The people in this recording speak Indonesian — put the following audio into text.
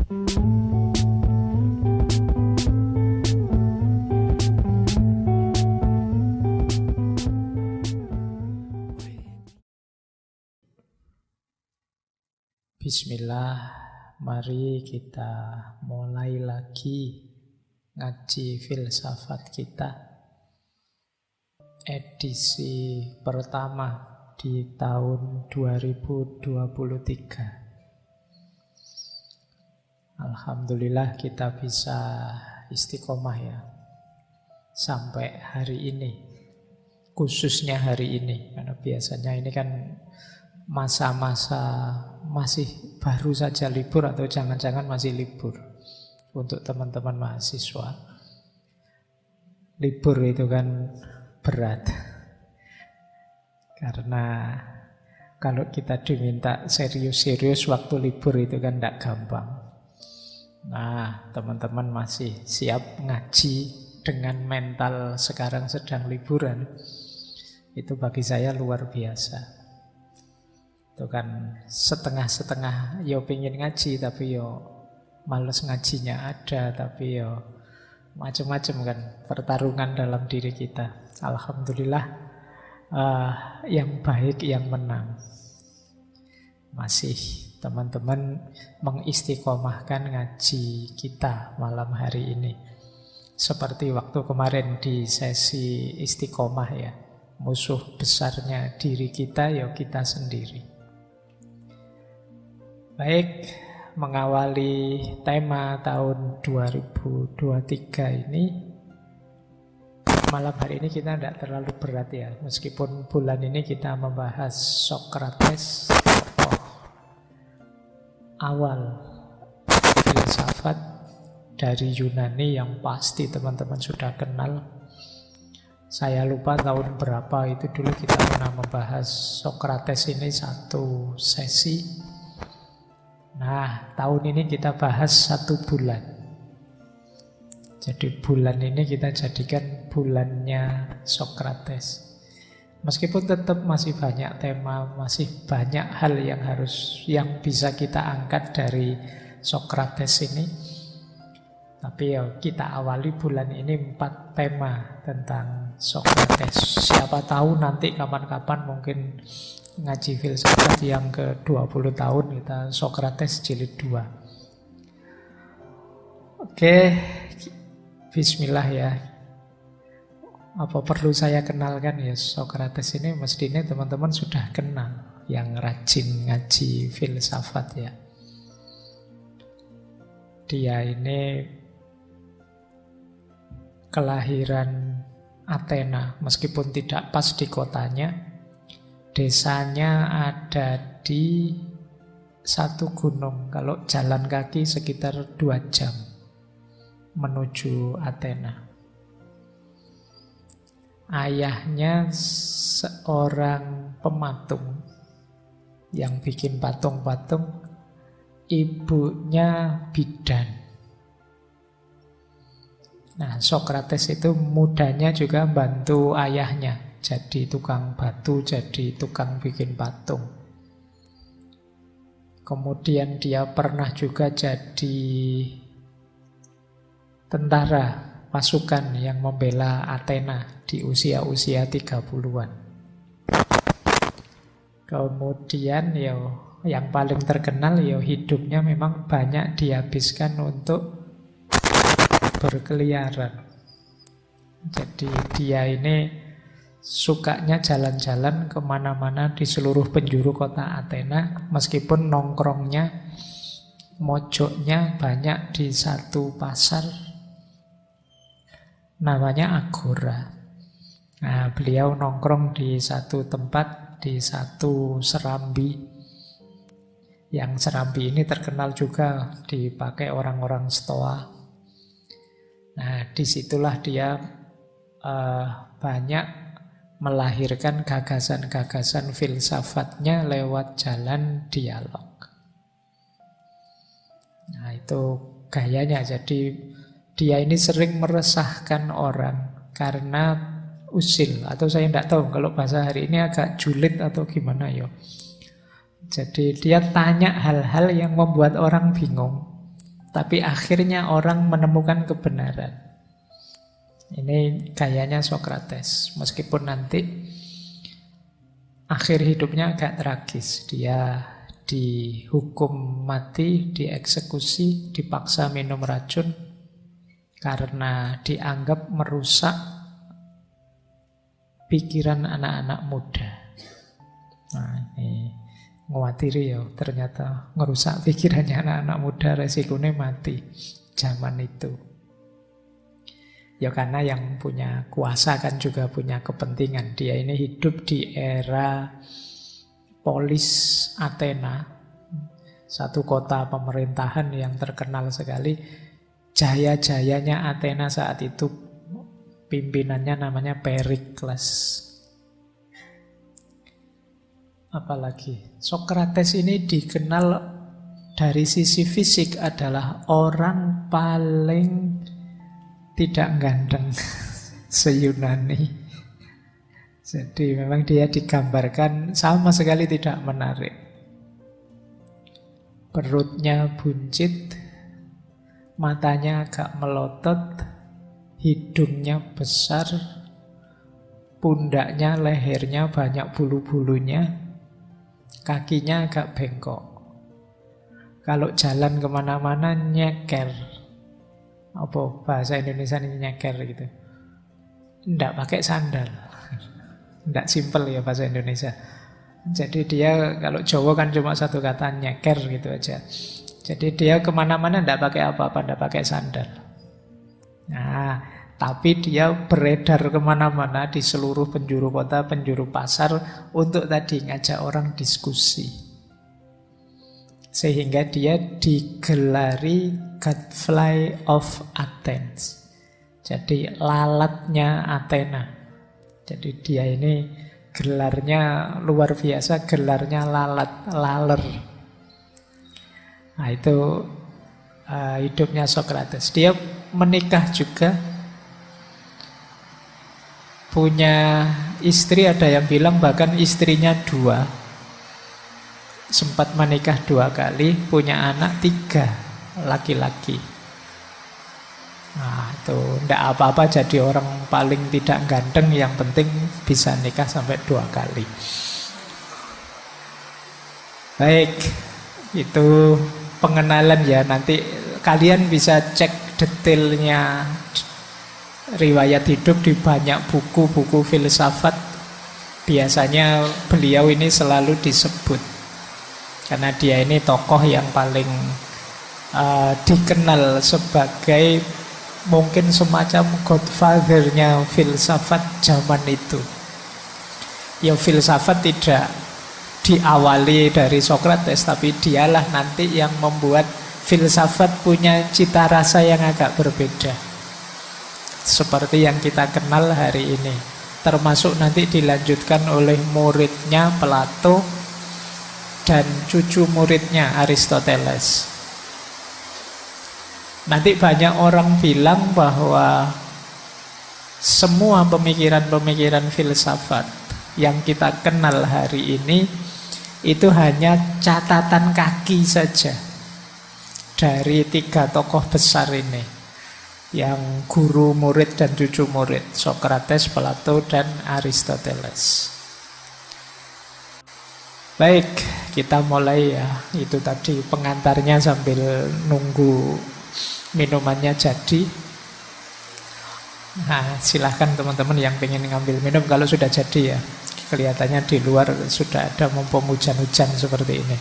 Bismillah, mari kita mulai lagi ngaji filsafat kita. Edisi pertama di tahun 2023. Alhamdulillah kita bisa istiqomah ya sampai hari ini. Khususnya hari ini, karena biasanya ini kan masa-masa masih baru saja libur atau jangan-jangan masih libur untuk teman-teman mahasiswa. Libur itu kan berat karena kalau kita diminta serius-serius waktu libur itu kan tidak gampang. Nah, teman-teman masih siap ngaji dengan mental sekarang sedang liburan. Itu bagi saya luar biasa. Itu kan setengah-setengah yo pengen ngaji tapi yo males ngajinya ada, tapi yo macam-macam kan pertarungan dalam diri kita. Alhamdulillah yang baik yang menang. Masih teman-teman mengistiqomahkan ngaji kita malam hari ini. Seperti waktu kemarin di sesi istiqomah ya. Musuh besarnya diri kita ya kita sendiri. Baik, mengawali tema tahun 2023 ini, malam hari ini kita tidak terlalu berat ya. Meskipun bulan ini kita membahas Sokrates, tokoh awal filsafat dari Yunani yang pasti teman-teman sudah kenal. Saya lupa tahun berapa itu dulu kita pernah membahas Sokrates ini satu sesi. Nah, tahun ini kita bahas 1 bulan. Jadi bulan ini kita jadikan bulannya Sokrates. Meskipun tetap masih banyak tema, masih banyak hal yang bisa kita angkat dari Sokrates ini. Tapi ya kita awali bulan ini 4 tema tentang Sokrates. Siapa tahu nanti kapan-kapan mungkin ngaji filsafat yang ke-20 tahun kita Sokrates jilid 2. Oke, bismillah ya. Apa perlu saya kenalkan ya Sokrates ini mestinya teman-teman sudah kenal yang rajin ngaji filsafat ya. Dia ini kelahiran Athena, meskipun tidak pas di kotanya. Desanya ada di satu gunung. Kalau jalan kaki sekitar 2 jam menuju Athena. Ayahnya seorang pematung yang bikin patung-patung. Ibunya bidan. Nah, Sokrates itu mudanya juga bantu ayahnya. Jadi tukang batu, jadi tukang bikin patung. Kemudian dia pernah juga jadi tentara pasukan yang membela Athena di usia-usia 30-an. Kemudian yang paling terkenal hidupnya memang banyak dihabiskan untuk berkeliaran. Jadi dia ini sukanya jalan-jalan kemana-mana di seluruh penjuru kota Athena, meskipun nongkrongnya, mojoknya banyak di satu pasar namanya Agora. Nah, beliau nongkrong di satu tempat, di satu serambi. Yang serambi ini terkenal juga dipakai orang-orang Stoa. Nah, disitulah dia banyak melahirkan gagasan-gagasan filsafatnya lewat jalan dialog. Nah, itu gayanya. Jadi dia ini sering meresahkan orang karena usil. Atau saya tidak tahu kalau bahasa hari ini agak julid atau gimana ya. Jadi dia tanya hal-hal yang membuat orang bingung. tapi akhirnya orang menemukan kebenaran. Ini gayanya Sokrates. Meskipun nanti akhir hidupnya agak tragis. Dia dihukum mati, dieksekusi, dipaksa minum racun karena dianggap merusak pikiran anak-anak muda. Nah, ini nguatiri ya, ternyata ngerusak pikirannya anak-anak muda, resikonya mati zaman itu. Ya karena yang punya kuasa kan juga punya kepentingan. Dia ini hidup di era polis Athena, satu kota pemerintahan yang terkenal sekali. Jaya-jayanya Athena saat itu, pimpinannya namanya Perikles. Apalagi Sokrates ini dikenal dari sisi fisik adalah orang paling tidak ganteng se-Yunani. Jadi memang dia digambarkan sama sekali tidak menarik. Perutnya buncit, matanya agak melotot, hidungnya besar, pundaknya, lehernya banyak bulu-bulunya, kakinya agak bengkok. Kalau jalan kemana-mana nyeker. Apa bahasa Indonesia ini nyeker gitu? Nggak pakai sandal. Nggak simpel ya bahasa Indonesia. Jadi dia kalau Jawa kan cuma satu kata nyeker gitu aja. Jadi dia kemana-mana nggak pakai apa-apa, nggak pakai sandal. Nah, tapi dia beredar kemana-mana di seluruh penjuru kota, penjuru pasar untuk tadi ngajak orang diskusi. Sehingga dia digelari Gadfly of Athens. Jadi lalatnya Athena. Jadi dia ini gelarnya luar biasa, gelarnya lalat, laler. Nah itu hidupnya Sokrates. Dia menikah juga, punya istri, ada yang bilang bahkan istrinya 2. Sempat menikah 2 kali, punya anak 3 laki-laki. Nah itu tidak apa-apa jadi orang paling tidak ganteng, yang penting bisa nikah sampai 2 kali. Baik, itu pengenalan ya. Nanti kalian bisa cek detailnya riwayat hidup di banyak buku-buku filsafat. Biasanya beliau ini selalu disebut karena dia ini tokoh yang paling dikenal sebagai mungkin semacam godfather-nya filsafat zaman itu. Ya filsafat tidak diawali dari Sokrates, tapi dialah nanti yang membuat filsafat punya cita rasa yang agak berbeda. Seperti yang kita kenal hari ini. Termasuk nanti dilanjutkan oleh muridnya Plato dan cucu muridnya Aristoteles. Nanti banyak orang bilang bahwa semua pemikiran-pemikiran filsafat yang kita kenal hari ini itu hanya catatan kaki saja dari 3 tokoh besar ini, yang guru murid dan cucu murid, Sokrates, Plato, dan Aristoteles. Baik, kita mulai ya. Itu tadi pengantarnya sambil nunggu minumannya jadi. Nah, silahkan teman-teman yang pengen ngambil minum kalau sudah jadi ya. Kelihatannya di luar sudah ada mumpung hujan-hujan seperti ini.